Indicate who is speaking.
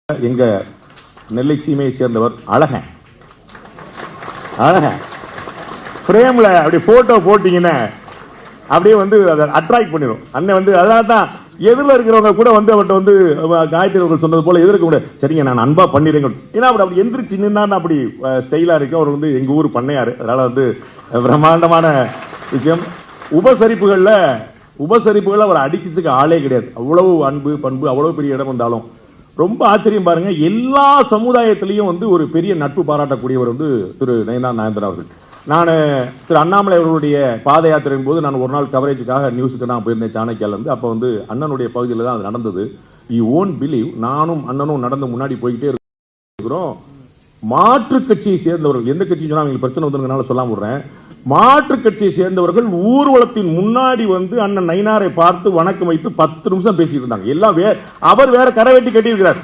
Speaker 1: எங்க நெல்லை சீமையை சேர்ந்தவர் அழகன். அழகன் ஃப்ரேம்ல அப்படி போட்டோ போட்டீங்கன்னா அப்படியே வந்து அதை அட்ராக்ட் பண்ணிடும். அண்ணன் வந்து அதனால தான் எதிரில் இருக்கிறவங்க கூட வந்து அவர்கிட்ட வந்து காயத்ரி அவர்கள் சொன்னது போல எதிர்க்க கூட சரிங்க நான் அன்பா பண்ணிடுங்க. ஏன்னா அப்படி எந்திரிச்சு நின்னா அப்படி ஸ்டைலா இருக்கு. அவர் வந்து எங்க ஊர் பண்ணையாரு, அதனால வந்து பிரம்மாண்டமான விஷயம். உபசரிப்புகள்ல அவர் அடிக்கிறதுக்கு ஆளே கிடையாது. அவ்வளவு அன்பு பண்பு, அவ்வளவு பெரிய இடம் வந்தாலும் ரொம்ப ஆச்சரியம் பாருங்க. எல்லா சமுதாயத்திலையும் வந்து ஒரு பெரிய நட்பு பாராட்டக்கூடியவர் வந்து திரு நயினார் நாகேந்திரன் அவர்கள். நான் திரு அண்ணாமலை அவர்களுடைய பாத யாத்திரையின் போது நான் ஒரு நாள் கவரேஜுக்காக நியூஸுக்கு நான் போயிருந்தேன் சாணக்கியால இருந்து. அப்போ வந்து அண்ணனுடைய பகுதியில் தான் அது நடந்தது. யூ ஓன்ட் பிலீவ், நானும் அண்ணனும் நடந்து முன்னாடி போய்கிட்டே இருக்கிறோம். மாற்று கட்சியை சேர்ந்தவர்கள், எந்த கட்சி சொன்னா அவங்களுக்கு பிரச்சனை வந்துருங்கனால சொல்லாம விடுறேன், மாற்று கட்சியை சேர்ந்தவர்கள் ஊர்வலத்தின் முன்னாடி வந்து அண்ணன் நயினாரை பார்த்து வணக்கம் வைத்து 10 நிமிஷம் பேசிட்டு இருந்தாங்க. எல்லாம் அவர் வேற கரை வெட்டி கட்டி இருக்கிறார்.